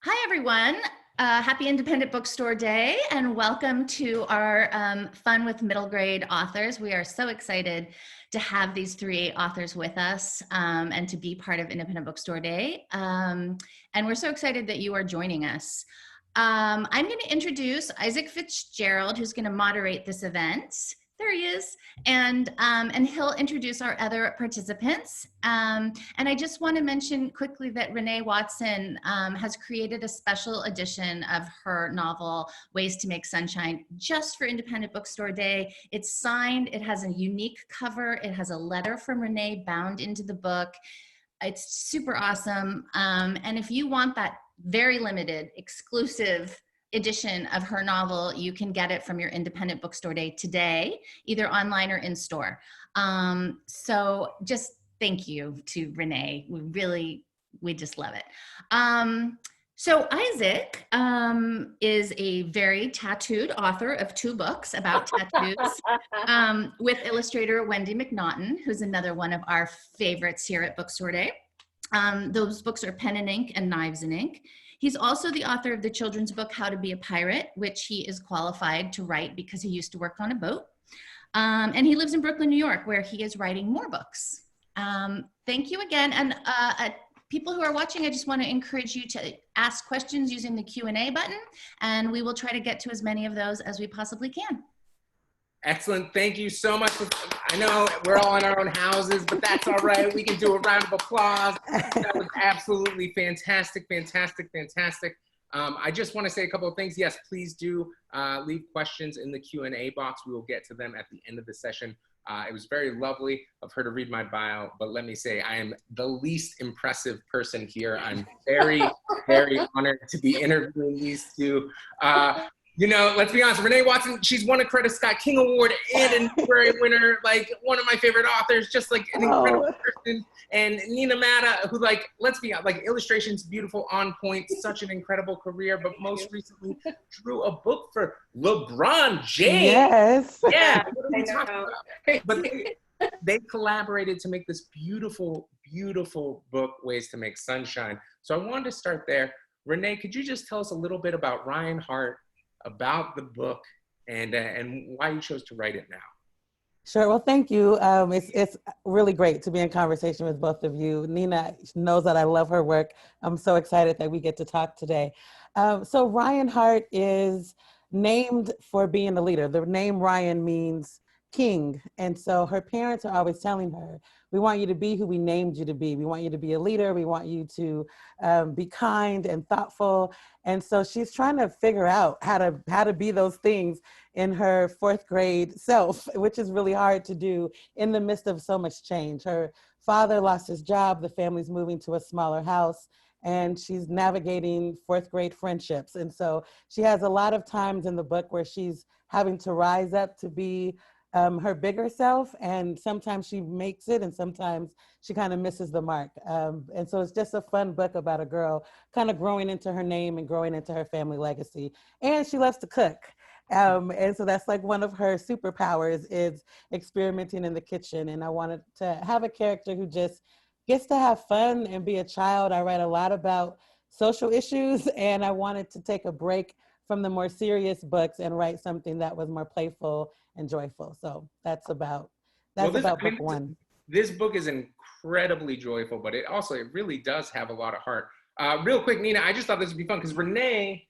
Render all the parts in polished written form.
Hi, everyone. Happy Independent Bookstore Day, and welcome to our Fun with Middle Grade Authors. We are so excited to have these three authors with us and to be part of Independent Bookstore Day. And we're so excited that you are joining us. I'm going to introduce Isaac Fitzgerald, who's going to moderate this event. There he is, and he'll introduce our other participants. And I just want to mention quickly that Renee Watson has created a special edition of her novel, Ways to Make Sunshine, just for Independent Bookstore Day. It's signed, it has a unique cover, it has a letter from Renee bound into the book. It's super awesome. And if you want that very limited, exclusive edition of her novel, you can get it from your Independent Bookstore Day today, either online or in store. So just thank you to Renee. We just love it. So Isaac is a very tattooed author of 2 books about tattoos with illustrator Wendy McNaughton, who's another one of our favorites here at Bookstore Day. Those books are Pen and Ink and Knives and Ink. He's also the author of the children's book, How to Be a Pirate, which he is qualified to write because he used to work on a boat. And he lives in Brooklyn, New York, where he is writing more books. Thank you again. And people who are watching, I just want to encourage you to ask questions using the Q&A button, and we will try to get to as many of those as we possibly can. Excellent. Thank you so much. I know we're all in our own houses, but that's all right. We can do a round of applause. That was absolutely fantastic, fantastic, fantastic. I just want to say a couple of things. Yes, please do leave questions in the Q&A box. We will get to them at the end of the session. It was very lovely of her to read my bio, but let me say I am the least impressive person here. I'm very, very honored to be interviewing these two. You know, let's be honest, Renee Watson, she's won a Coretta Scott King Award and an honorary winner, like one of my favorite authors, just like an incredible person. And Nina Mata, who like, let's be honest, like illustrations, beautiful, on point, such an incredible career, but most recently drew a book for LeBron James. Yes. Yeah, what are we talking about? But they collaborated to make this beautiful, beautiful book, Ways to Make Sunshine. So I wanted to start there. Renee, could you just tell us a little bit about Ryan Hart, about the book, and why you chose to write it now? Sure. Well, thank you. It's really great to be in conversation with both of you. Nina knows that I love her work. I'm so excited that we get to talk today. So Ryan Hart is named for being a leader. The name Ryan means king. And so her parents are always telling her, we want you to be who we named you to be. We want you to be a leader. We want you to be kind and thoughtful. And so she's trying to figure out how to be those things in her 4th grade self, which is really hard to do in the midst of so much change. Her father lost his job. The family's moving to a smaller house, and she's navigating 4th grade friendships. And so she has a lot of times in the book where she's having to rise up to be her bigger self, and sometimes she makes it and sometimes she kind of misses the mark. And so it's just a fun book about a girl kind of growing into her name and growing into her family legacy. And she loves to cook. And so that's like one of her superpowers, is experimenting in the kitchen. And I wanted to have a character who just gets to have fun and be a child. I write a lot about social issues, and I wanted to take a break from the more serious books and write something that was more playful and joyful. So that's about book 1. This book is incredibly joyful, but it really does have a lot of heart. Real quick, Nina, I just thought this would be fun because Renee,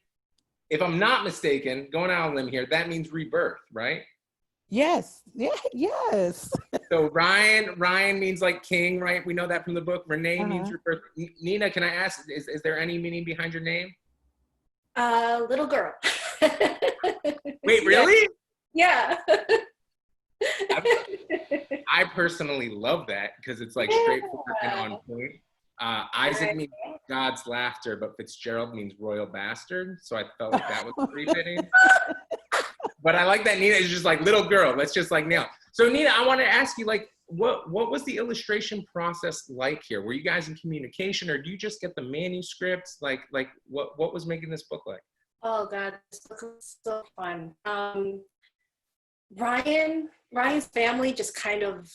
if I'm not mistaken, going out on a limb here, that means rebirth, right? Yes. Yeah. Yes. So Ryan means like king, right? We know that from the book. Renee means rebirth. Nina, can I ask, is there any meaning behind your name? Little girl. Wait, really? Yeah. I personally love that because it's like straightforward and on point. Isaac means God's laughter, but Fitzgerald means royal bastard. So I felt like that was pretty fitting. But I like that Nina is just like little girl. Let's just like nail. So Nina, I want to ask you, like, what was the illustration process like here? Were you guys in communication, or do you just get the manuscripts? Like what was making this book like? Oh God, this book was so fun. Ryan's family just kind of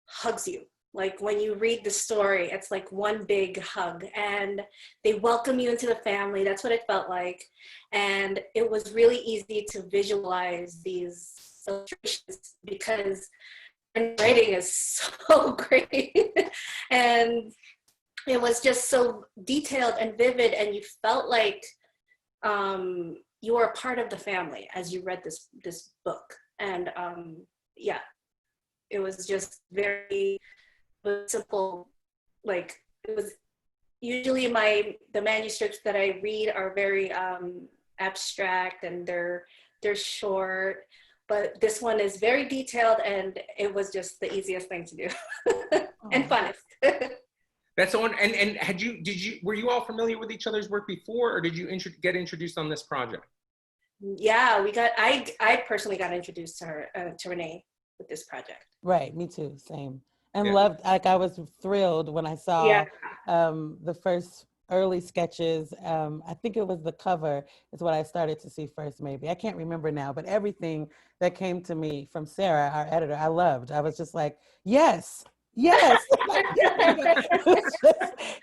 hugs you. Like when you read the story, it's like one big hug and they welcome you into the family. That's what it felt like. And it was really easy to visualize these illustrations because writing is so great. And it was just so detailed and vivid, and you felt like you were a part of the family as you read this book. And yeah, it was just very simple. Like, it was usually the manuscripts that I read are very abstract, and they're short, but this one is very detailed, and it was just the easiest thing to do and funnest. That's on. And were you all familiar with each other's work before, or did you get introduced on this project? Yeah, I personally got introduced to her, to Renee, with this project. Right, me too, same. And Yeah. loved, like I was thrilled when I saw the first early sketches. I think it was the cover is what I started to see first, maybe. I can't remember now, but everything that came to me from Sarah, our editor, I loved. I was just like, yes.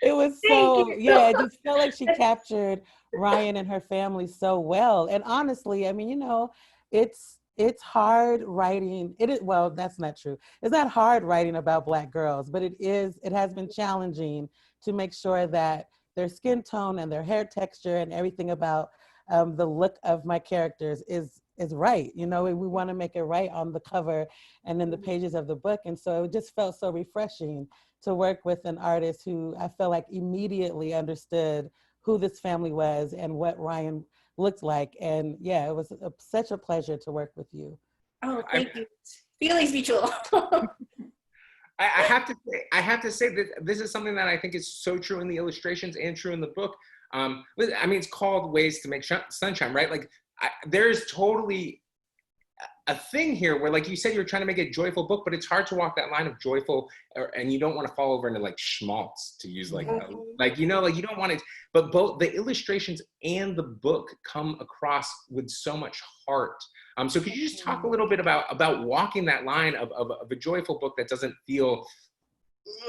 It was so, yeah, it just felt like she captured Ryan and her family so well. And honestly, I mean, you know, it's hard writing. Well, that's not true. It's not hard writing about Black girls, but it has been challenging to make sure that their skin tone and their hair texture and everything about the look of my characters is right. You know, we want to make it right on the cover and in the pages of the book. And so it just felt so refreshing to work with an artist who I felt like immediately understood who this family was and what Ryan looked like. And yeah, it was such a pleasure to work with you. Oh, thank you. Feelings mutual. I have to say that this is something that I think is so true in the illustrations and true in the book. I mean, it's called Ways to Make Sunshine, right? Like, there's totally a thing here where, like you said, you're trying to make a joyful book, but it's hard to walk that line of joyful, and you don't want to fall over into like schmaltz, to use like you know, like you don't want it. But both the illustrations and the book come across with so much heart. So could you just talk a little bit about walking that line of a joyful book that doesn't feel,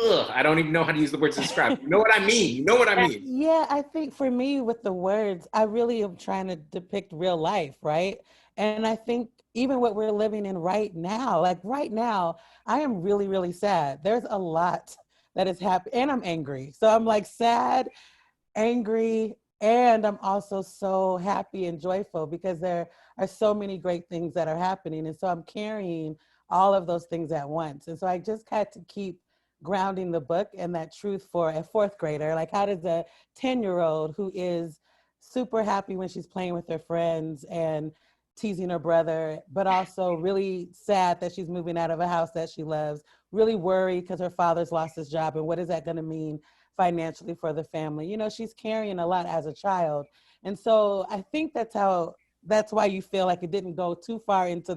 ugh, I don't even know how to use the words to describe. You know what I mean? You know what I mean? Yeah, I think for me with the words, I really am trying to depict real life, right? And I think even what we're living in right now, like right now, I am really, really sad. There's a lot that is happening, and I'm angry. So I'm like sad, angry, and I'm also so happy and joyful because there are so many great things that are happening. And so I'm carrying all of those things at once. And so I just had to keep grounding the book and that truth for a fourth grader. Like, how does a 10-year-old who is super happy when she's playing with her friends and teasing her brother, but also really sad that she's moving out of a house that she loves, really worried because her father's lost his job, and what is that going to mean financially for the family? You know, she's carrying a lot as a child. And so I think that's why you feel like it didn't go too far into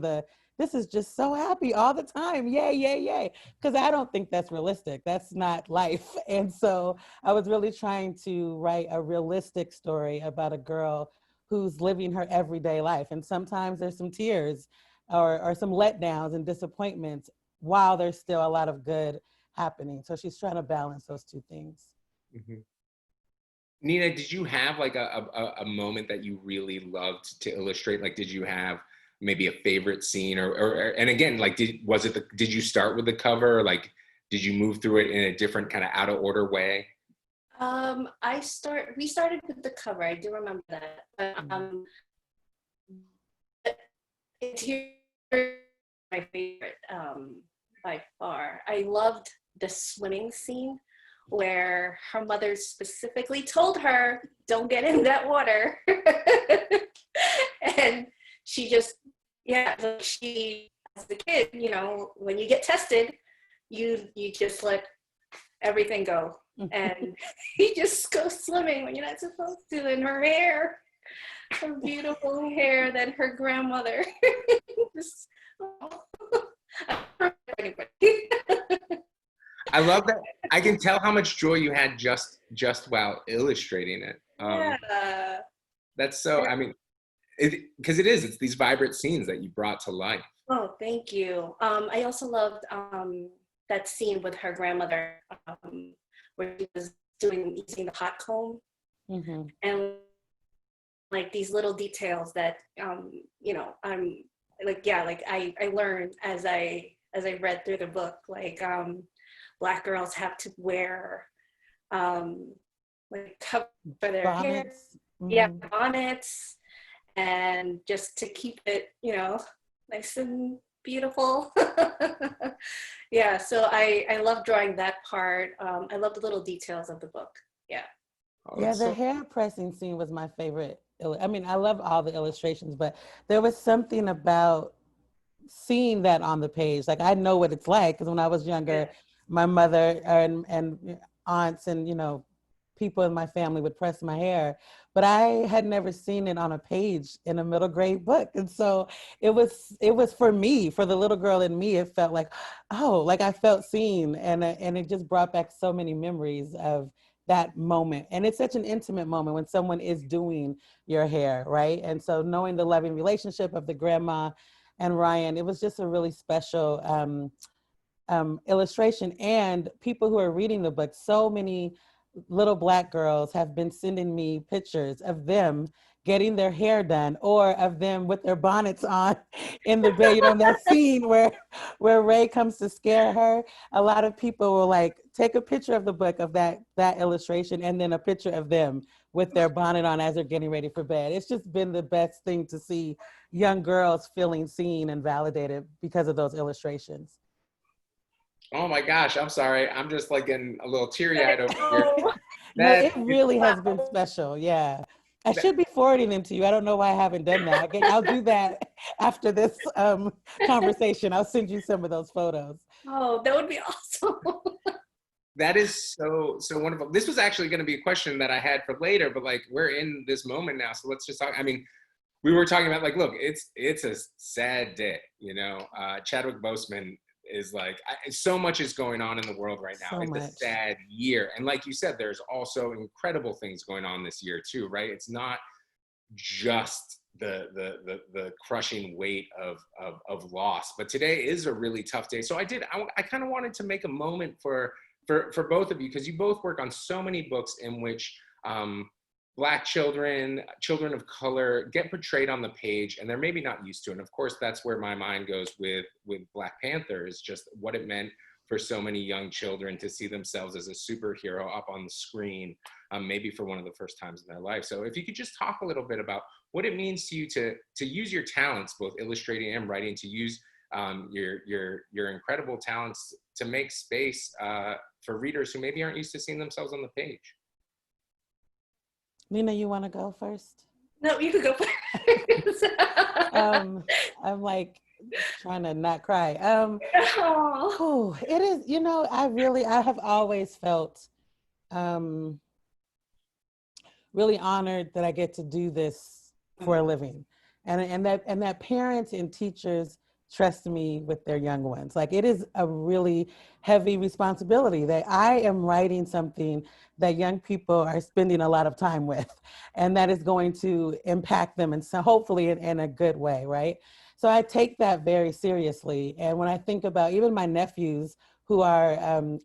this is just so happy all the time. Yay, yay, yay. Because I don't think that's realistic. That's not life. And so I was really trying to write a realistic story about a girl who's living her everyday life. And sometimes there's some tears or some letdowns and disappointments while there's still a lot of good happening. So she's trying to balance those two things. Mm-hmm. Nina, did you have like a moment that you really loved to illustrate? Like, did you have maybe a favorite scene or and again, like, did you start with the cover? Like, did you move through it in a different kind of out of order way? We started with the cover. I do remember that. It's my favorite by far. I loved the swimming scene where her mother specifically told her, "Don't get in that water," and she just, she, as a kid, you know, when you get tested, you just let everything go. And you just go swimming when you're not supposed to. And her hair, her beautiful hair that her grandmother just, I love that. I can tell how much joy you had just while illustrating it. yeah. That's so, I mean, because it's these vibrant scenes that you brought to life. Oh, thank you. I also loved that scene with her grandmother, where she was using the hot comb, and like these little details that you know, I'm like, yeah, like I learned as I read through the book, like Black girls have to wear like cover their hair, Bonnets. yeah, bonnets, and just to keep it, you know, nice and beautiful. Yeah, so I love drawing that part. I love the little details of the book. Yeah. Oh, Yeah, that's the so hair pressing scene was my favorite. I mean, I love all the illustrations, but there was something about seeing that on the page. Like, I know what it's like because when I was younger, Yeah. my mother and aunts and, you know, people in my family would press my hair, but I had never seen it on a page in a middle grade book. And so it was for me, for the little girl in me, it felt like, oh, like I felt seen, and it just brought back so many memories of that moment. And it's such an intimate moment when someone is doing your hair, right? And so knowing the loving relationship of the grandma and Ryan, it was just a really special illustration. And people who are reading the book, so many little Black girls have been sending me pictures of them getting their hair done, or of them with their bonnets on in the bed. You know, in that scene where Ray comes to scare her, a lot of people will like take a picture of the book, of that illustration, and then a picture of them with their bonnet on as they're getting ready for bed. It's just been the best thing to see young girls feeling seen and validated because of those illustrations. Oh my gosh, I'm sorry. I'm just like getting a little teary-eyed over here. No, That it really has been special. Yeah. I should be forwarding them to you. I don't know why I haven't done that. I'll do that after this conversation. I'll send you some of those photos. Oh, that would be awesome. that is so wonderful. This was actually going to be a question that I had for later, but like we're in this moment now, so let's just talk. I mean, we were talking about like, look, it's a sad day, you know. Chadwick Boseman is like, so much is going on in the world right now. So It's much. a sad year, and like you said, there's also incredible things going on this year too, right? It's not just the crushing weight of loss, but today is a really tough day. So I kind of wanted to make a moment for both of you, because you both work on so many books in which Black children of color get portrayed on the page, and they're maybe not used to it. And of course, that's where my mind goes with Black Panther, is just what it meant for so many young children to see themselves as a superhero up on the screen, maybe for one of the first times in their life. So if you could just talk a little bit about what it means to you to use your talents, both illustrating and writing, to use your incredible talents to make space for readers who maybe aren't used to seeing themselves on the page. Nina, you want to go first? No, you could go first. I'm like trying to not cry. Oh. Oh, it is, you know, I have always felt really honored that I get to do this for a living, and that parents and teachers trust me with their young ones. Like, it is a really heavy responsibility that I am writing something that young people are spending a lot of time with, and that is going to impact them, and so hopefully in a good way, right? So I take that very seriously. And when I think about even my nephews who are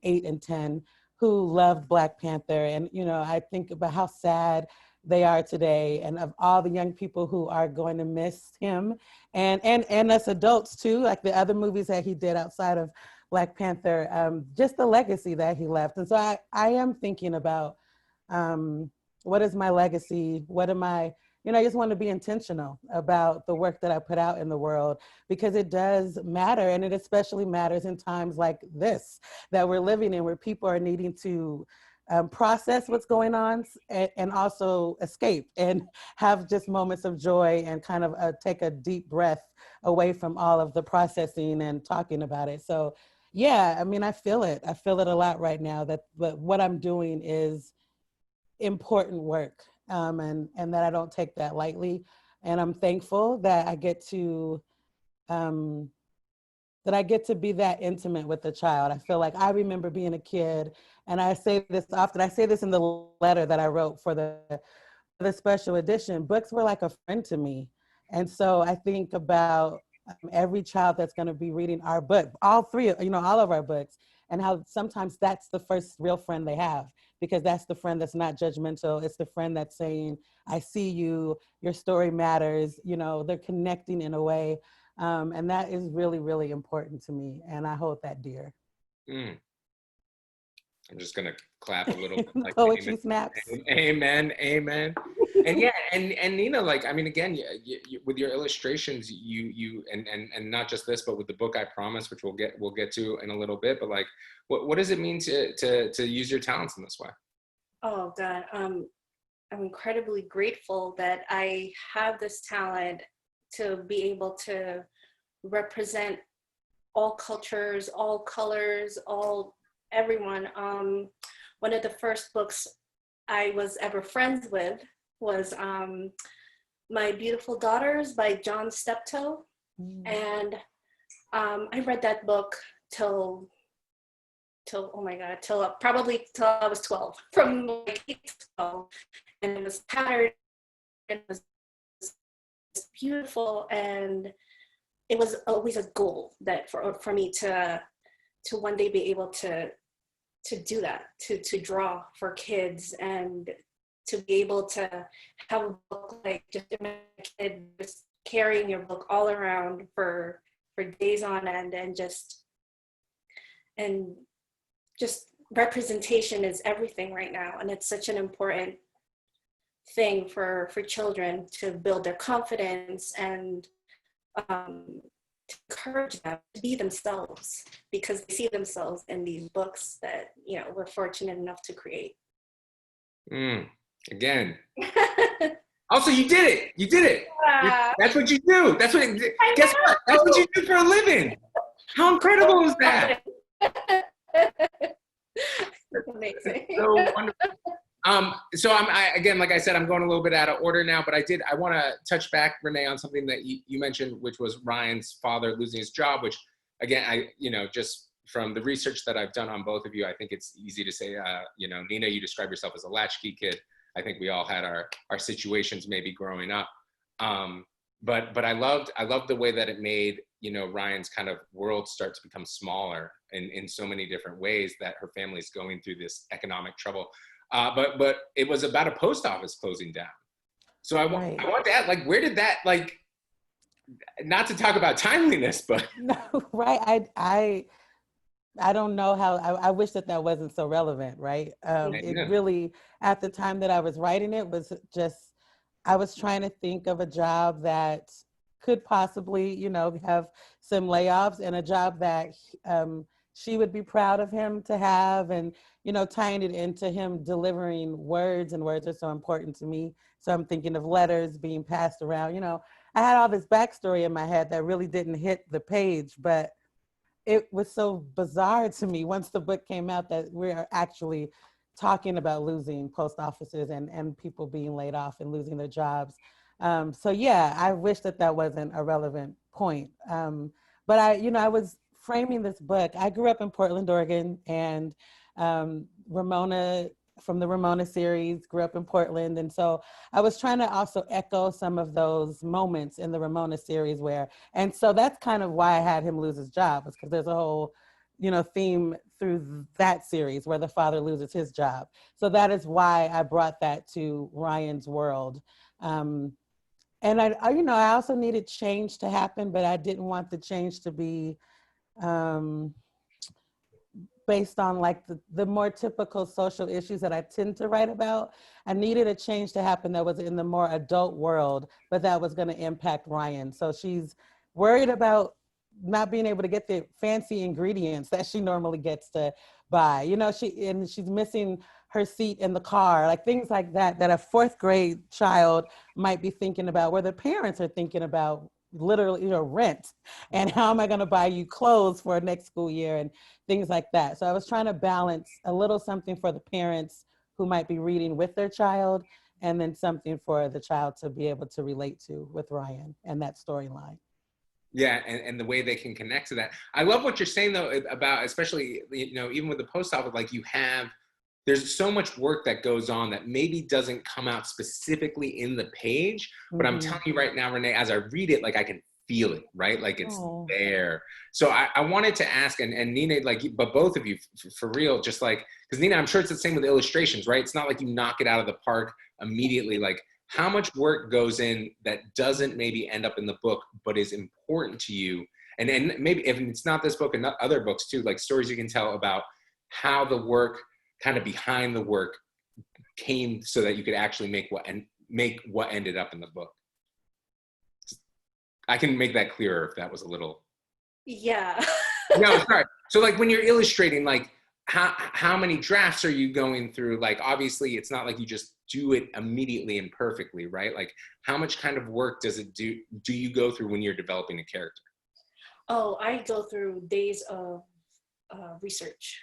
8 and 10, who loved Black Panther, and you know, I think about how sad they are today, and of all the young people who are going to miss him, and us adults too, like the other movies that he did outside of Black Panther, just the legacy that he left. And so I am thinking about what is my legacy? What am I, you know, I just want to be intentional about the work that I put out in the world, because it does matter. And it especially matters in times like this that we're living in, where people are needing to process what's going on, and also escape and have just moments of joy, and kind of take a deep breath away from all of the processing and talking about it. So yeah, I mean, I feel it a lot right now, that what I'm doing is important work, and that I don't take that lightly. And I'm thankful that I get to be that intimate with the child. I feel like I remember being a kid, and I say this often. I say this in the letter that I wrote for the special edition. Books were like a friend to me. And so I think about every child that's going to be reading our book, all three, you know, all of our books, and how sometimes that's the first real friend they have, because that's the friend that's not judgmental. It's the friend that's saying, I see you, your story matters, you know, they're connecting in a way. And that is really, really important to me. And I hold that dear. Mm. I'm just gonna clap a little bit, like Poetry amen, snaps. amen, amen. And yeah, and Nina, like, I mean, again, you, with your illustrations, you and not just this, but with the book I Promise, which we'll get to in a little bit. But like, what does it mean to use your talents in this way? Oh God, I'm incredibly grateful that I have this talent to be able to represent all cultures, all colors, all everyone. One of the first books I was ever friends with was My Beautiful Daughters by John Steptoe. And I read that book till oh my God, probably till I was 12, from like 8 to 12. And it was patterned, and it was beautiful, and it was always a goal that for me to one day be able to do that, to draw for kids, and to be able to have a book, like just a kid just carrying your book all around for days on end, and just representation is everything right now, and it's such an important thing for children, to build their confidence and to encourage them to be themselves, because they see themselves in these books that, you know, we're fortunate enough to create. Again. Also, you did it. You did it. That's what you do. Guess what? That's what you do for a living. How incredible is that? That's amazing. So wonderful. So again, like I said, I'm going a little bit out of order now, but I want to touch back, Renee, on something that you mentioned, which was Ryan's father losing his job, which again, just from the research that I've done on both of you, I think it's easy to say, Nina, you describe yourself as a latchkey kid. I think we all had our situations maybe growing up. But I loved the way that it made, Ryan's kind of world start to become smaller in so many different ways, that her family's going through this economic trouble. But it was about a post office closing down. So I want to ask, like, where did that, like, not to talk about timeliness, but. No, right. I don't know how, I wish that wasn't so relevant, right? It really, at the time that I was writing it, was just, I was trying to think of a job that could possibly, have some layoffs, and a job that she would be proud of him to have, and, tying it into him delivering words, and words are so important to me. So I'm thinking of letters being passed around. I had all this backstory in my head that really didn't hit the page, but it was so bizarre to me once the book came out that we're actually talking about losing post offices and people being laid off and losing their jobs. So yeah, I wish that wasn't a relevant point. But I was framing this book. I grew up in Portland, Oregon, and Ramona, from the Ramona series, grew up in Portland. And so I was trying to also echo some of those moments in the Ramona series and so that's kind of why I had him lose his job, was because there's a whole, theme through that series where the father loses his job. So that is why I brought that to Ryan's world. And I also needed change to happen, but I didn't want the change to be, based on like the more typical social issues that I tend to write about. I needed a change to happen that was in the more adult world, but that was going to impact Ryan. So she's worried about not being able to get the fancy ingredients that she normally gets to buy. She's missing her seat in the car, like things like that a fourth grade child might be thinking about, where the parents are thinking about literally rent, and how am I going to buy you clothes for next school year, and things like that. So I was trying to balance a little something for the parents who might be reading with their child, and then something for the child to be able to relate to with Ryan and that storyline. Yeah, and the way they can connect to that. I love what you're saying though about, especially, even with the post office, like there's so much work that goes on that maybe doesn't come out specifically in the page, but I'm telling you right now, Renee, as I read it, like I can feel it, right? Like it's Oh. there. So I wanted to ask, and Nina, like, but both of you, for real, just like, because Nina, I'm sure it's the same with illustrations, right? It's not like you knock it out of the park immediately. Like, how much work goes in that doesn't maybe end up in the book, but is important to you? And maybe if it's not this book and not other books too, like stories you can tell about how the work kind of behind the work came so that you could actually make what ended up in the book. I can make that clearer if that was a little. Yeah. No, sorry. So like when you're illustrating, like how many drafts are you going through? Like obviously it's not like you just do it immediately and perfectly, right? Like how much kind of work do you go through when you're developing a character? Oh, I go through days of research,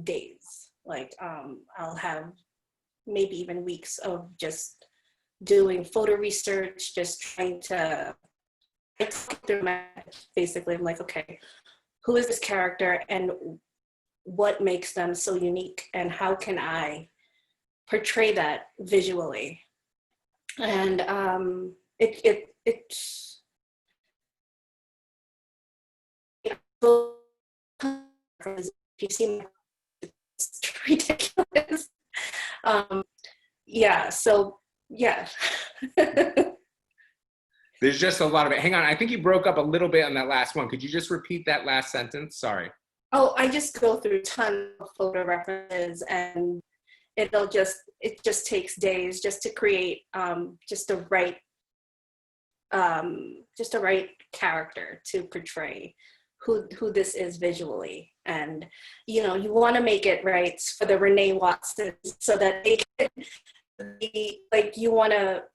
days. Like I'll have maybe even weeks of just doing photo research, just trying to through my, basically I'm like, okay, who is this character and what makes them so unique and how can I portray that visually? And it's if you see, it's ridiculous. Yeah, so yeah. There's just a lot of it. Hang on, I think you broke up a little bit on that last one. Could you just repeat that last sentence? Sorry. Oh, I just go through tons of photo references and it just takes days just to create just the right character to portray who this is visually. And you know, you want to make it right for the Renee Watsons so that they can be like, you want to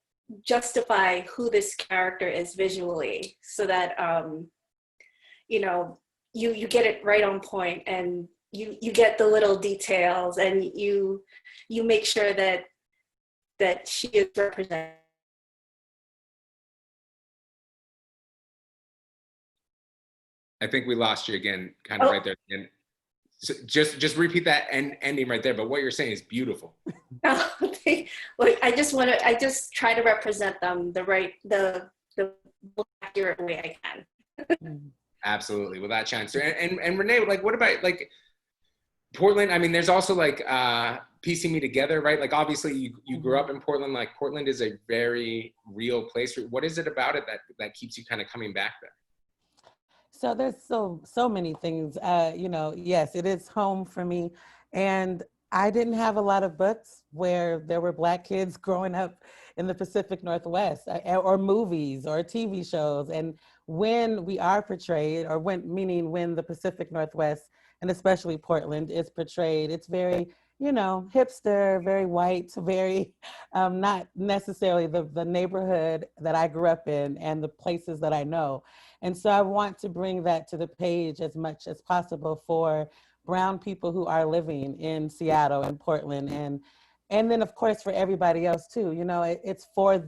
justify who this character is visually so that you know, you get it right on point and you get the little details and you make sure that she is represented. I think we lost you again, kind of right there. And so just repeat that ending right there. But what you're saying is beautiful. Like I just try to represent them the accurate way I can. Absolutely, well that shines through. And Renee, like, what about like Portland? I mean, there's also like piecing me together, right? Like obviously you grew up in Portland. Like Portland is a very real place. What is it about it that keeps you kind of coming back there? So there's so many things. You know, yes, it is home for me, and I didn't have a lot of books where there were Black kids growing up in the Pacific Northwest, or movies or TV shows. And when we are portrayed, or when the Pacific Northwest and especially Portland is portrayed, it's very, you know, hipster, very white, very not necessarily the neighborhood that I grew up in and the places that I know. And so I want to bring that to the page as much as possible for brown people who are living in Seattle and Portland, and then of course for everybody else too. You know, it's for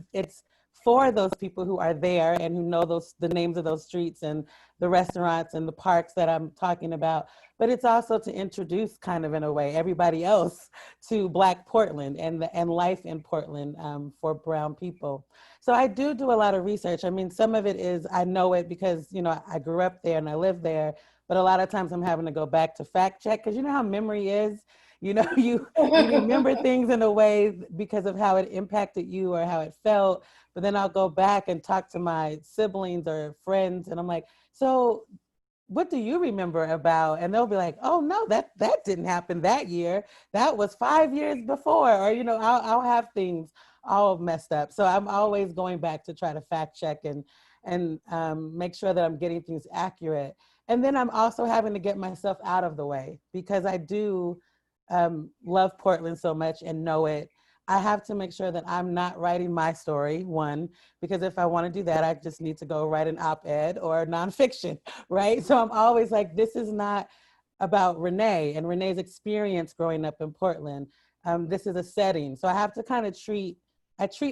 those people who are there and who know the names of those streets and the restaurants and the parks that I'm talking about. But it's also to introduce, kind of in a way, everybody else to Black Portland and life in Portland for brown people. So I do a lot of research. I mean, some of it is I know it because, you know, I grew up there and I live there. But a lot of times I'm having to go back to fact check because you know how memory is. You know, you remember things in a way because of how it impacted you or how it felt. But then I'll go back and talk to my siblings or friends and I'm like, so what do you remember about? And they'll be like, oh no, that didn't happen that year. That was 5 years before. Or, you know, I'll have things all messed up. So I'm always going back to try to fact check and make sure that I'm getting things accurate. And then I'm also having to get myself out of the way because I do love Portland so much and know it. I have to make sure that I'm not writing my story, one, because if I want to do that, I just need to go write an op-ed or nonfiction, right? So I'm always like, this is not about Renee and Renee's experience growing up in Portland. This is a setting. So I have to kind of treat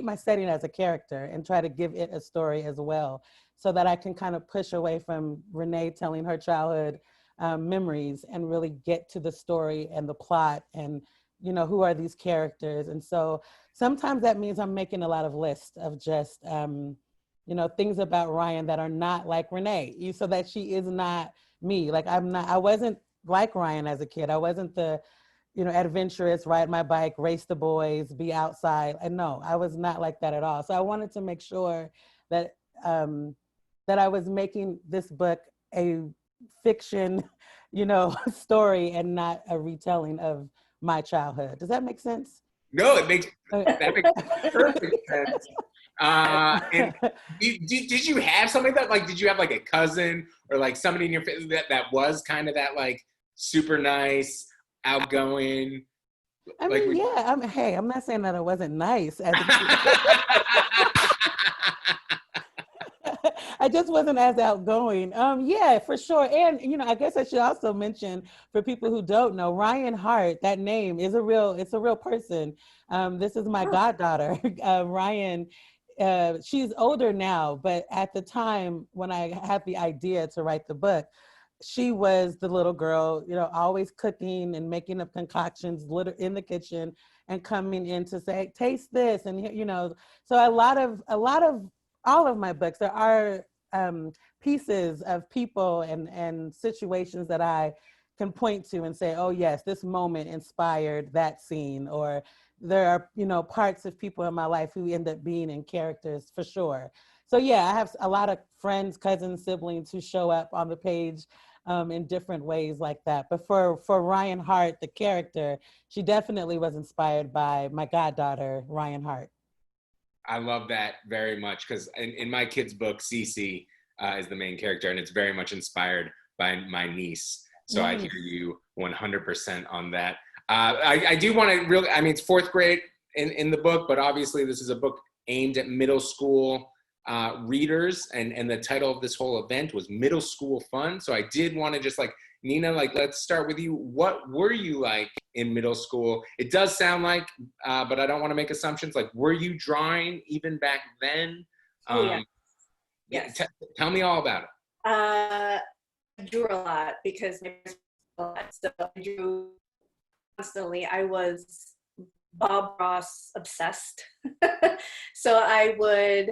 my setting as a character and try to give it a story as well so that I can kind of push away from Renee telling her childhood memories and really get to the story and the plot and, you know, who are these characters. And so sometimes that means I'm making a lot of lists of just things about Ryan that are not like Renee, so that she is not me. Like I wasn't like Ryan as a kid. I wasn't the, adventurous, ride my bike, race the boys, be outside. And no, I was not like that at all. So I wanted to make sure that, that I was making this book a fiction, story and not a retelling of my childhood. Does that make sense? No, that makes perfect sense. And did you have something that, like, did you have like a cousin or like somebody in your family that was kind of that like super nice, outgoing? I like, mean, yeah. Hey, I'm not saying that it wasn't nice as a kid. I just wasn't as outgoing. Yeah, for sure. And I guess I should also mention, for people who don't know, Ryan Hart, that name is it's a real person. This is my goddaughter, Ryan. She's older now, but at the time when I had the idea to write the book, she was the little girl, always cooking and making up concoctions in the kitchen and coming in to say, taste this. And, so a lot of all of my books, there are pieces of people and situations that I can point to and say, oh yes, this moment inspired that scene. Or there are, parts of people in my life who end up being in characters, for sure. So yeah, I have a lot of friends, cousins, siblings who show up on the page in different ways like that. But for Ryan Hart, the character, she definitely was inspired by my goddaughter, Ryan Hart. I love that very much, because in my kid's book, Cece is the main character, and it's very much inspired by my niece. So I hear you 100% on that. I do want to really, I mean, it's fourth grade in the book, but obviously this is a book aimed at middle school readers, and the title of this whole event was Middle School Fun. So I did want to just, like, Nina, like, let's start with you. What were you like in middle school? It does sound like, but I don't want to make assumptions. Like, were you drawing even back then? Yeah. Yes. Tell me all about it. I drew a lot because so I drew constantly. I was Bob Ross obsessed. So I would,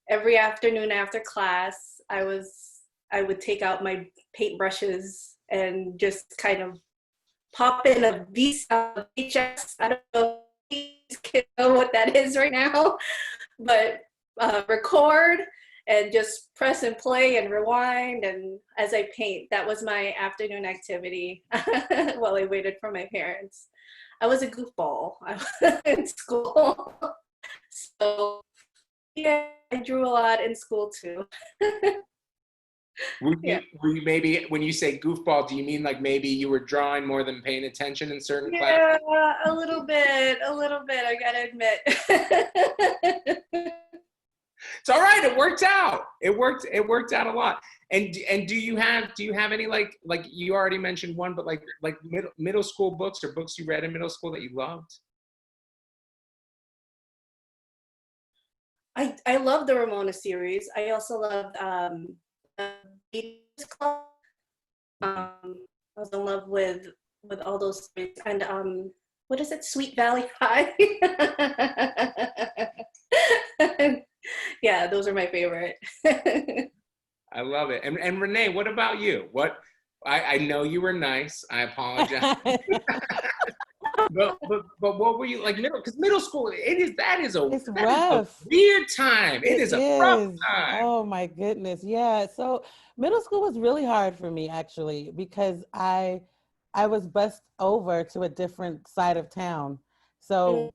every afternoon after class, I would take out my paintbrushes and just kind of pop in a VHS. I don't know if these kids know what that is right now, but record and just press and play and rewind. And as I paint, that was my afternoon activity while I waited for my parents. I was a goofball in school. So yeah, I drew a lot in school too. Were you maybe, when you say goofball, do you mean like maybe you were drawing more than paying attention in certain classes? Yeah, a little bit, I gotta admit. It's all right. It worked out. It worked out a lot. And do you have any like you already mentioned one, but like middle school books or books you read in middle school that you loved? I love the Ramona series. I also loved Beatles Club. I was in love with all those stories. And what is it? Sweet Valley High. Yeah, those are my favorite. I love it. And Renee, what about you? I know you were nice. I apologize. but what were you like because middle school, that is it's rough. A weird time. It is a rough time. Oh my goodness. Yeah. So middle school was really hard for me, actually, because I was bused over to a different side of town. So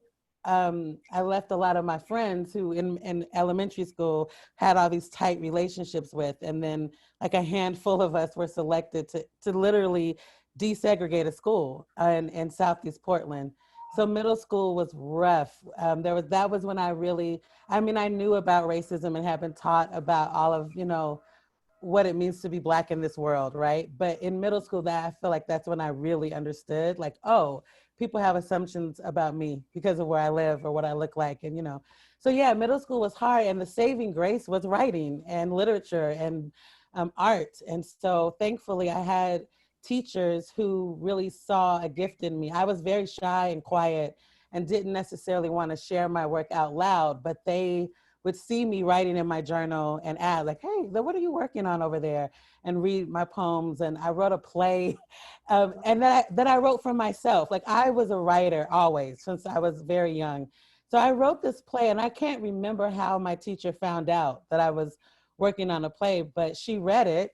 I left a lot of my friends who in elementary school had all these tight relationships with, and then like a handful of us were selected to literally desegregate a school in Southeast Portland. So middle school was rough. That was when I knew about racism and had been taught about all of, what it means to be Black in this world, right? But in middle school, I feel like that's when I really understood, like, oh, people have assumptions about me because of where I live or what I look like. And, so yeah, middle school was hard, and the saving grace was writing and literature and art. And so thankfully I had teachers who really saw a gift in me. I was very shy and quiet and didn't necessarily want to share my work out loud, but they would see me writing in my journal and ask like, hey, what are you working on over there? And read my poems. And I wrote a play and that I wrote for myself. Like I was a writer always since I was very young. So I wrote this play and I can't remember how my teacher found out that I was working on a play, but she read it.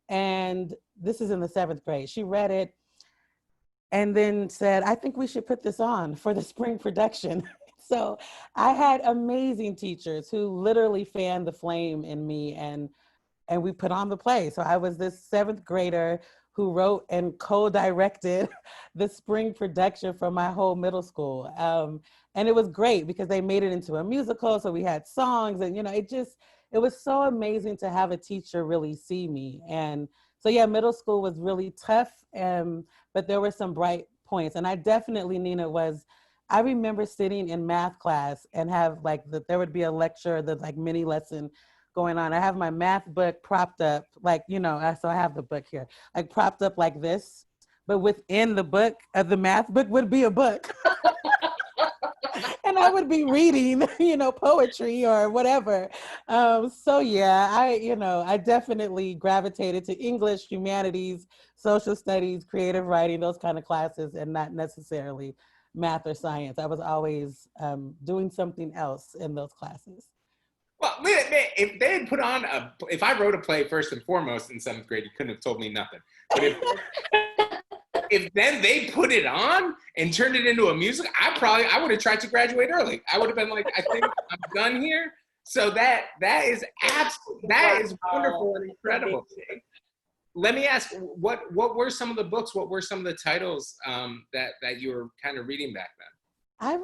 And this is in the 7th grade. She read it and then said, I think we should put this on for the spring production. So I had amazing teachers who literally fanned the flame in me, and we put on the play. So I was this 7th grader who wrote and co-directed the spring production for my whole middle school. And it was great because they made it into a musical. So we had songs and, it was so amazing to have a teacher really see me. And so, yeah, middle school was really tough, but there were some bright points. And I definitely, Nina, I remember sitting in math class and there would be a lecture, the like mini lesson going on. I have my math book propped up, so I have the book here, like propped up like this, but within the book, the math book would be a book. And I would be reading, poetry or whatever. So yeah, I definitely gravitated to English, humanities, social studies, creative writing, those kind of classes, and not necessarily math or science. I was always doing something else in those classes. Well, if they had put on if I wrote a play first and foremost in 7th grade, you couldn't have told me nothing. But if then they put it on and turned it into a music, I would have tried to graduate early. I would have been like, I think I'm done here. So that is wonderful and incredible. Let me ask, what were some of the books? What were some of the titles that you were kind of reading back then? I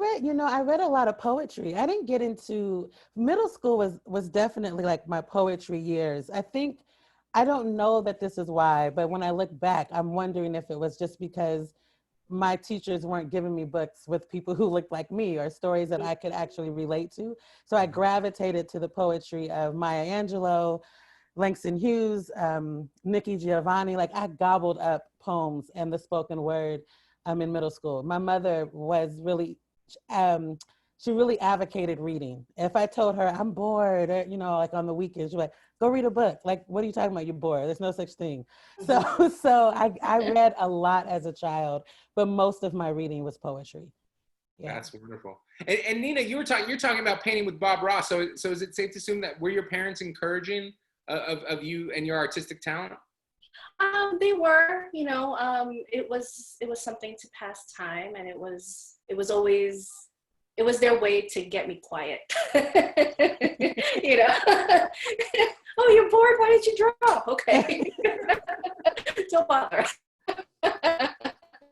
read a lot of poetry. I didn't get into middle school was definitely like my poetry years. I don't know that this is why, but when I look back, I'm wondering if it was just because my teachers weren't giving me books with people who looked like me or stories that I could actually relate to. So I gravitated to the poetry of Maya Angelou, Langston Hughes, Nikki Giovanni. Like I gobbled up poems and the spoken word in middle school. My mother was really, she really advocated reading. If I told her I'm bored, or, like on the weekends, she's like, go read a book. Like, what are you talking about? You're bored. There's no such thing. So I read a lot as a child, but most of my reading was poetry. Yeah. That's wonderful. And Nina, you're talking about painting with Bob Ross. So is it safe to assume that were your parents encouraging of you and your artistic talent? They were, it was something to pass time, and it was their way to get me quiet. Oh, you're bored? Why did you draw? Okay. Don't bother.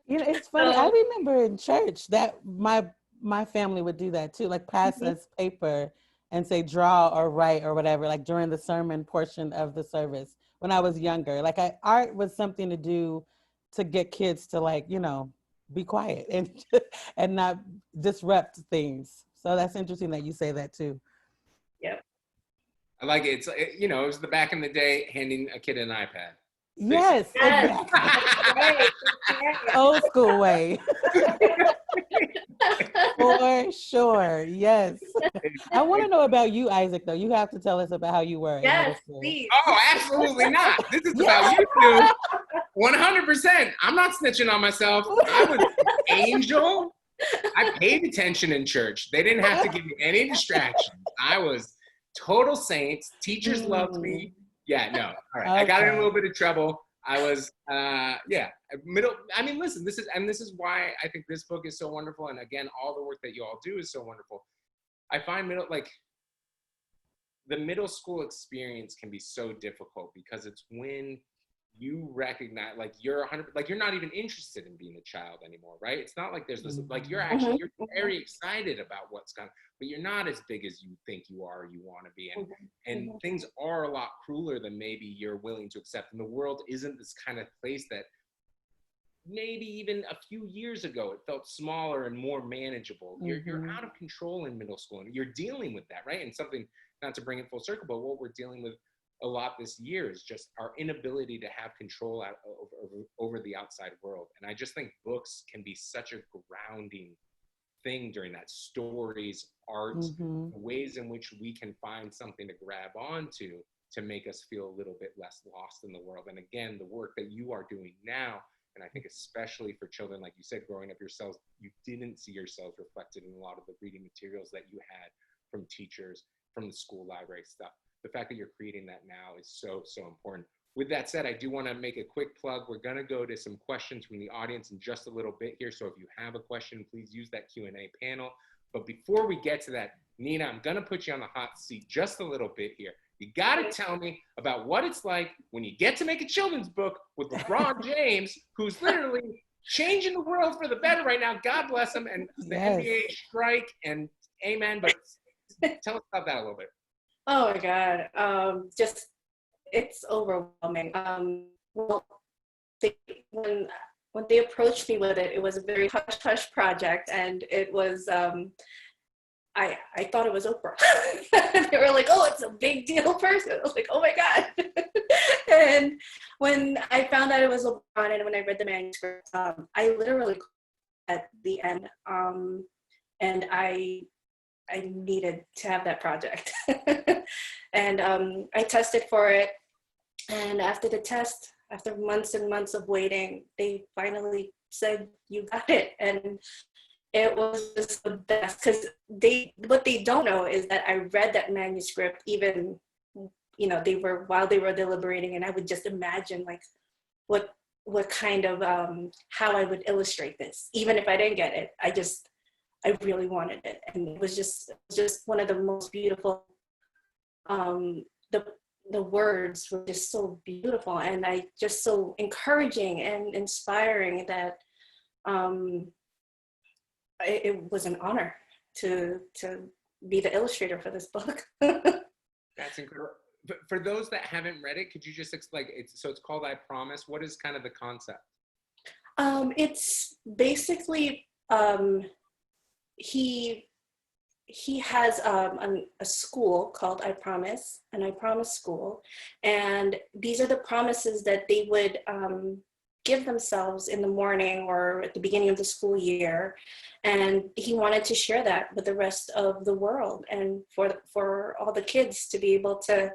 It's funny. I remember in church that my family would do that too, like pass us paper and say draw or write or whatever, like during the sermon portion of the service when I was younger. Like art was something to do to get kids to be quiet and not disrupt things. So that's interesting that you say that too. Yep. I like it. It was the back in the day handing a kid an iPad. Yes, exactly. Right. Old school way. For sure, yes. I want to know about you, Isaac, though. You have to tell us about how you were. Yes, please. Oh, absolutely not. This is about you two. 100%. I'm not snitching on myself. I was an angel. I paid attention in church. They didn't have to give me any distractions. I was total saints. Teachers loved me. Yeah, no. All right. Okay. I got in a little bit of trouble. I was, listen, this is why I think this book is so wonderful. And again, all the work that you all do is so wonderful. I find the middle school experience can be so difficult because it's when you recognize, you're not even interested in being a child anymore, right? It's not like there's this, you're very excited about what's going on, but you're not as big as you think you are, or you want to be. And things are a lot crueler than maybe you're willing to accept. And the world isn't this kind of place that maybe even a few years ago, it felt smaller and more manageable. You're out of control in middle school, and you're dealing with that, right? And something, not to bring it full circle, but what we're dealing with a lot this year is just our inability to have control over the outside world. And I just think books can be such a grounding thing during that: stories, art, Mm-hmm. ways in which we can find something to grab onto to make us feel a little bit less lost in the world. And again, the work that you are doing now, and I think especially for children, like you said, growing up yourselves, you didn't see yourselves reflected in a lot of the reading materials that you had from teachers, from the school library stuff. The fact that you're creating that now is so, so important. With that said, I do want to make a quick plug. We're going to go to some questions from the audience in just a little bit here. So if you have a question, please use that Q&A panel. But before we get to that, Nina, I'm going to put you on the hot seat just a little bit here. You got to tell me about what it's like when you get to make a children's book with LeBron James, who's literally changing the world for the better right now. God bless him. And the NBA strike, and amen. But tell us about that a little bit. Oh my God. Just, it's overwhelming. Well, when they approached me with it, it was a very hush-hush project, and it was, I thought it was Oprah. They were like, oh, it's a big deal person. I was like, oh my God. And when I found out it was LeBron, and when I read the manuscript, I literally at the end, and I needed to have that project. And I tested for it. And after the test, after months and months of waiting, they finally said, you got it. And it was just the best, because what they don't know is that I read that manuscript even, while they were deliberating, and I would just imagine like what kind of, how I would illustrate this. Even if I didn't get it, I really wanted it. And it was just one of the most beautiful, the words were just so beautiful, and just so encouraging and inspiring that it was an honor to be the illustrator for this book. That's incredible. But for those that haven't read it, could you just explain? It's called I Promise. What is kind of the concept? It's basically he has a school called I Promise, an I Promise school, and these are the promises that they would give themselves in the morning or at the beginning of the school year. And he wanted to share that with the rest of the world, and for all the kids to be able to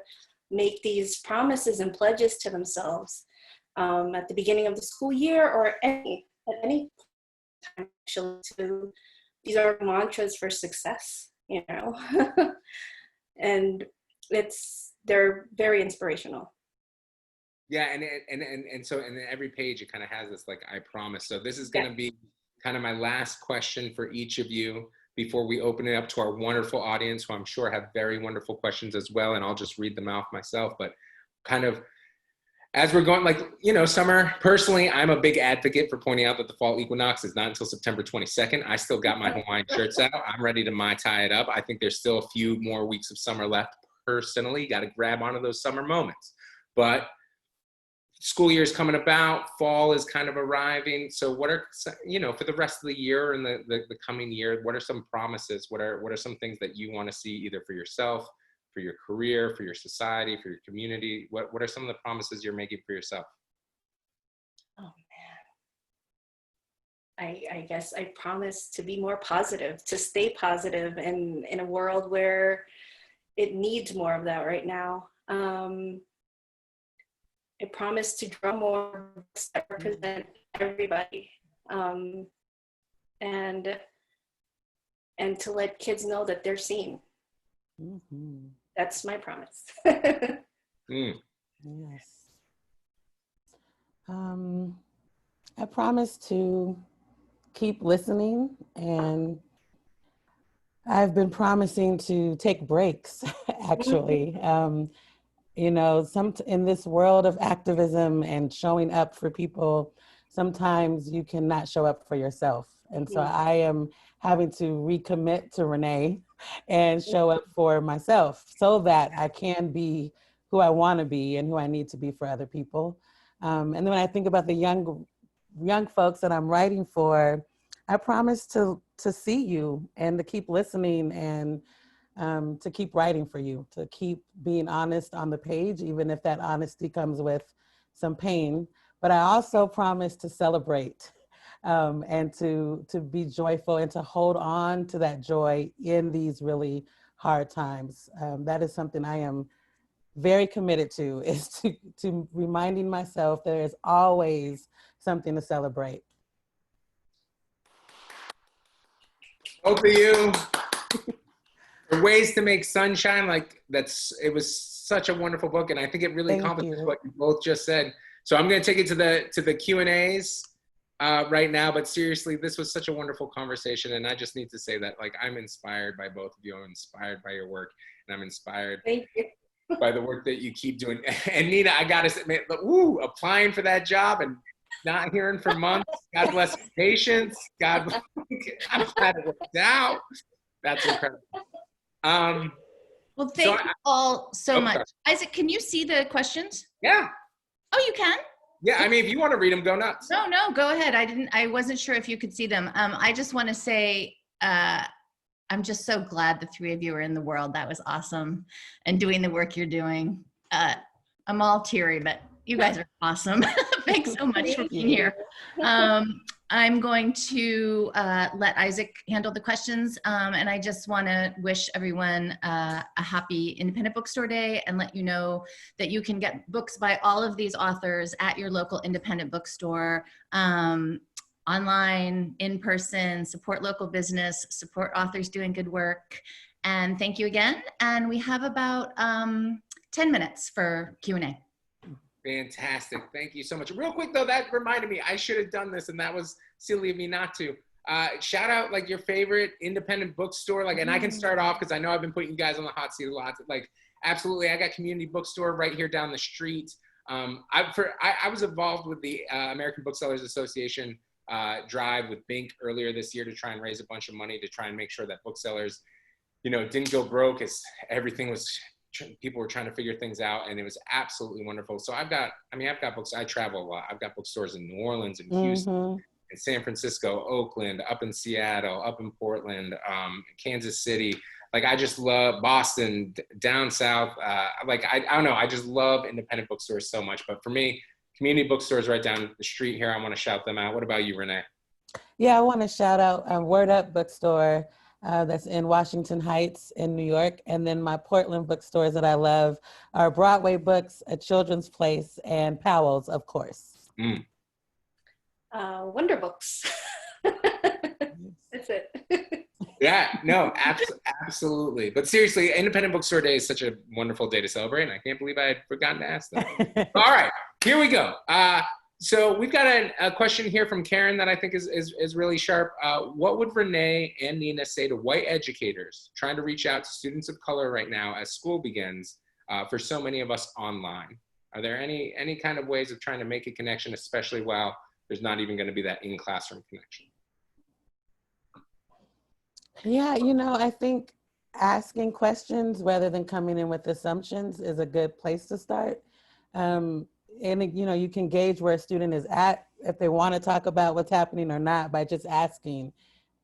make these promises and pledges to themselves at the beginning of the school year, or at any time, actually. These are mantras for success, and they're very inspirational. Yeah, and so in every page it kind of has this like I promise. So this is going to be kind of my last question for each of you before we open it up to our wonderful audience, who I'm sure have very wonderful questions as well, and I'll just read them off myself. But kind of as we're going, summer, personally, I'm a big advocate for pointing out that the fall equinox is not until September 22nd. I still got my Hawaiian shirts out. I'm ready to Mai Tai it up. I think there's still a few more weeks of summer left. Personally, got to grab onto those summer moments. But school year is coming about, fall is kind of arriving. So what are, for the rest of the year and the coming year, what are some promises? What are some things that you want to see either for yourself, for your career, for your society, for your community? What are some of the promises you're making for yourself? Oh man. I guess I promise to be more positive, to stay positive in a world where it needs more of that right now. I promise to draw more books that represent everybody, and to let kids know that they're seen. Mm-hmm. That's my promise. Yes. I promise to keep listening, and I've been promising to take breaks, actually. In this world of activism and showing up for people, sometimes you cannot show up for yourself. And so I am having to recommit to Renee and show up for myself so that I can be who I want to be and who I need to be for other people. And then when I think about the young folks that I'm writing for, I promise to see you and to keep listening and to keep writing for you, to keep being honest on the page, even if that honesty comes with some pain. But I also promise to celebrate and to be joyful and to hold on to that joy in these really hard times. That is something I am very committed to, is to reminding myself there is always something to celebrate. Both of you, ways to make sunshine, like it was such a wonderful book, and I think it really accomplishes what you both just said. So I'm going to take it to the Q&As right now, but seriously, this was such a wonderful conversation, and I just need to say that, like, I'm inspired by both of you. I'm inspired by your work, and I'm inspired by the work that you keep doing. And Nina, I gotta admit, applying for that job and not hearing for months. God bless your patience. God bless. I'm glad it worked out. That's incredible. Well, thank you all so much. Sorry. Isaac, can you see the questions? Yeah. Oh, you can? Yeah, I mean, if you want to read them, go nuts. No, go ahead. I wasn't sure if you could see them. I just want to say, I'm just so glad the three of you are in the world. That was awesome. And doing the work you're doing. I'm all teary, but you guys are awesome. Thanks so much for being here. I'm going to let Isaac handle the questions. And I just want to wish everyone a happy Independent Bookstore Day and let you know that you can get books by all of these authors at your local independent bookstore. Online, in person, support local business, support authors doing good work. And thank you again. And we have about 10 minutes for Q&A. Fantastic. Thank you so much. Real quick though, that reminded me, I should have done this and that was silly of me not to. Shout out like your favorite independent bookstore. Like, and I can start off because I know I've been putting you guys on the hot seat a lot. Like, absolutely. I got Community Bookstore right here down the street. I was involved with the American Booksellers Association drive with Bink earlier this year to try and raise a bunch of money to try and make sure that booksellers, didn't go broke as everything was, people were trying to figure things out, and it was absolutely wonderful. So I've got books, I travel a lot. I've got bookstores in New Orleans and Houston, in San Francisco, Oakland, up in Seattle, up in Portland, Kansas City. Like, I just love Boston, down south. I don't know, I just love independent bookstores so much. But for me, Community Bookstores right down the street here, I want to shout them out. What about you, Renee? Yeah, I want to shout out Word Up Bookstore that's in Washington Heights in New York. And then my Portland bookstores that I love are Broadway Books, A Children's Place, and Powell's, of course. Wonder Books. That's it. Yeah, no, absolutely. But seriously, Independent Bookstore Day is such a wonderful day to celebrate, and I can't believe I had forgotten to ask that. All right, here we go. So we've got a question here from Karen that I think is really sharp. What would Renee and Nina say to white educators trying to reach out to students of color right now as school begins for so many of us online? Are there any kind of ways of trying to make a connection, especially while there's not even going to be that in-classroom connection? Yeah, I think asking questions rather than coming in with assumptions is a good place to start. And you can gauge where a student is at if they want to talk about what's happening or not by just asking,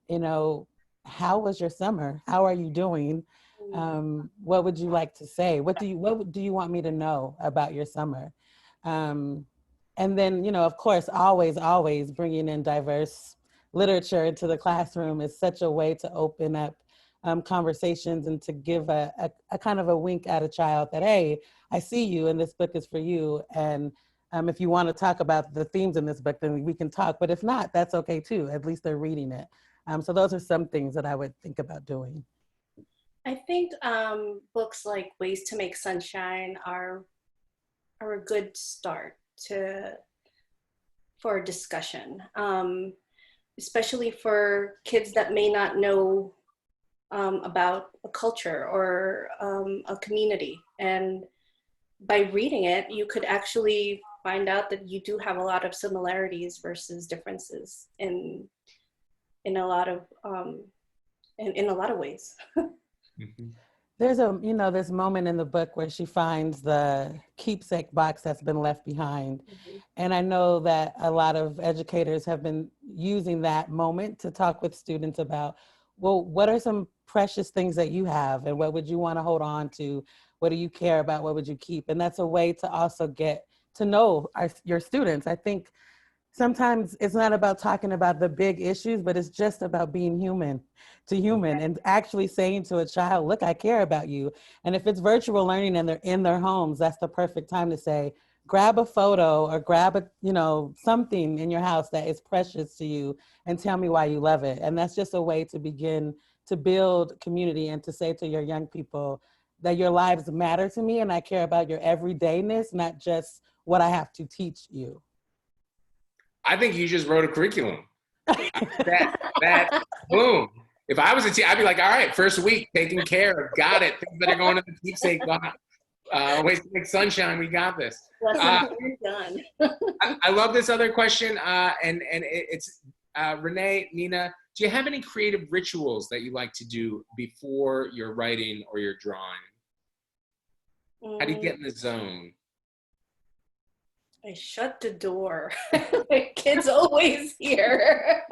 how was your summer? How are you doing? What would you like to say? What do you want me to know about your summer? And then, of course, always bringing in diverse literature into the classroom is such a way to open up conversations and to give a kind of a wink at a child that, hey, I see you and this book is for you. And if you want to talk about the themes in this book, then we can talk. But if not, that's okay too. At least they're reading it. So those are some things that I would think about doing. I think books like Ways to Make Sunshine are a good start for a discussion, especially for kids that may not know about a culture or a community. And by reading it, you could actually find out that you do have a lot of similarities versus differences in a lot of ways. Mm-hmm. There's this moment in the book where she finds the keepsake box that's been left behind. Mm-hmm. And I know that a lot of educators have been using that moment to talk with students about, well, what are some precious things that you have and what would you want to hold on to? What do you care about? What would you keep? And that's a way to also get to know your students. I think sometimes it's not about talking about the big issues, but it's just about being human to human and actually saying to a child, look, I care about you. And if it's virtual learning and they're in their homes, that's the perfect time to say, grab a photo or grab a, something in your house that is precious to you and tell me why you love it. And that's just a way to begin to build community and to say to your young people that your lives matter to me and I care about your everydayness, not just what I have to teach you. I think you just wrote a curriculum. that boom. If I was a teacher, I'd be like, all right, first week, taken care of, got it. Things that are going to the keepsake box. Ways to make sunshine, we got this. Done. I love this other question, and it's Renee, Nina, do you have any creative rituals that you like to do before your writing or your drawing? How do you get in the zone? I shut the door. My kid's always here.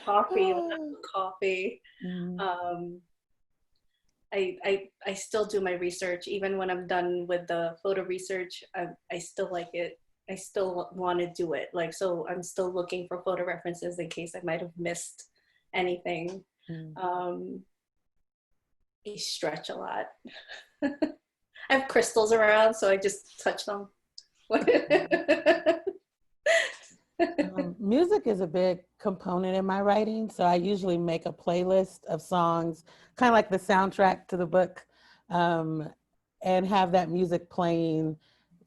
Coffee. I still do my research. Even when I'm done with the photo research, I still like it. I still want to do it. So I'm still looking for photo references in case I might have missed anything. I stretch a lot. I have crystals around, so I just touch them. Music is a big component in my writing, so I usually make a playlist of songs, kind of like the soundtrack to the book, and have that music playing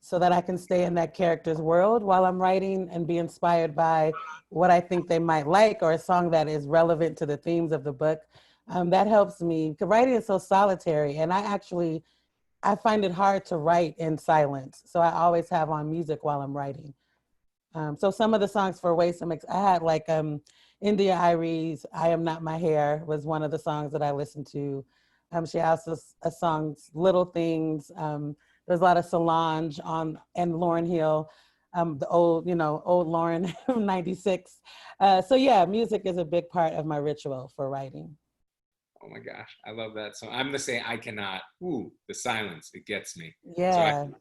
so that I can stay in that character's world while I'm writing and be inspired by what I think they might like or a song that is relevant to the themes of the book. That helps me, because writing is so solitary, and I find it hard to write in silence. So I always have on music while I'm writing. So some of the songs for Ways to Mix, I had India Irie's I Am Not My Hair was one of the songs that I listened to. She has a song, Little Things. There's a lot of Solange and Lauryn Hill, the old Lauryn from 96. So yeah, music is a big part of my ritual for writing. Oh my gosh, I love that song. I'm the same. I cannot. Ooh, the silence, it gets me. Yeah. So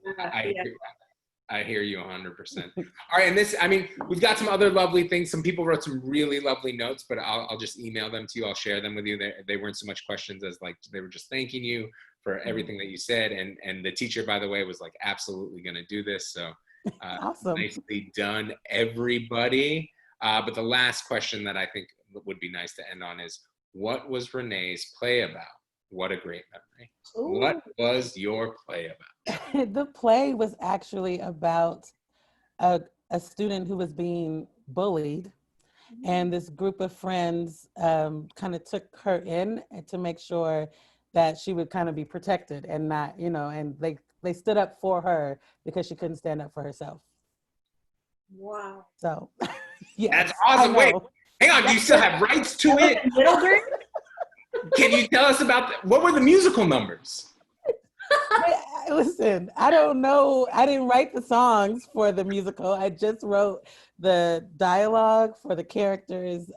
I hear you 100%. All right, and we've got some other lovely things. Some people wrote some really lovely notes, but I'll just email them to you. I'll share them with you. They weren't so much questions as they were just thanking you for everything that you said. And the teacher, by the way, was absolutely going to do this. So awesome. Nicely done, everybody. But the last question that I think would be nice to end on is, what was Renee's play about? What a great memory. Ooh. What was your play about? The play was actually about a student who was being bullied, and this group of friends kind of took her in to make sure that she would kind of be protected and not, and they stood up for her because she couldn't stand up for herself. Wow. So, yeah. That's awesome. Wait, hang on. Do you still have rights to it? Middle grade? Can you tell us about what were the musical numbers? Listen, I don't know. I didn't write the songs for the musical. I just wrote the dialogue for the characters.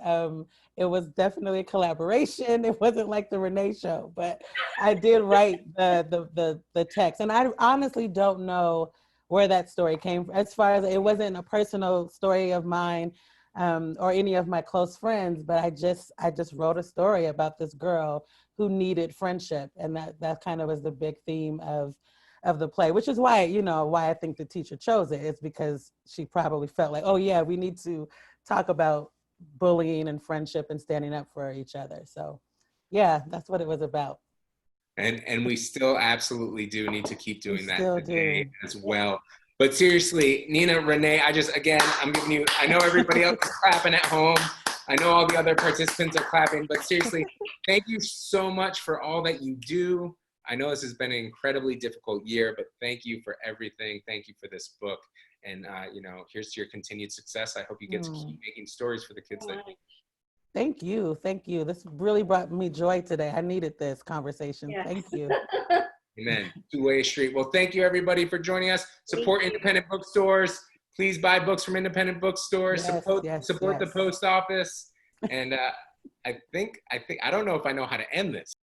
It was definitely a collaboration. It wasn't like the Renee show, but I did write the text. And I honestly don't know where that story came from. As far as it wasn't a personal story of mine. Or any of my close friends, but I just wrote a story about this girl who needed friendship, and that kind of was the big theme of the play, which is why I think the teacher chose it. It's because she probably felt like, oh yeah, we need to talk about bullying and friendship and standing up for each other. So yeah, that's what it was about. And we still absolutely do need to keep doing that today as well. But seriously, Nina, Renee, I'm giving you, I know everybody else is clapping at home. I know all the other participants are clapping, but seriously, thank you so much for all that you do. I know this has been an incredibly difficult year, but thank you for everything. Thank you for this book. And, here's to your continued success. I hope you get to keep making stories for the kids. Thank you. Thank you. This really brought me joy today. I needed this conversation. Yeah. Thank you. Amen. Two-way street. Well, thank you everybody for joining us. Support independent bookstores. Please buy books from independent bookstores. Yes, support the post office. And I don't know if I know how to end this.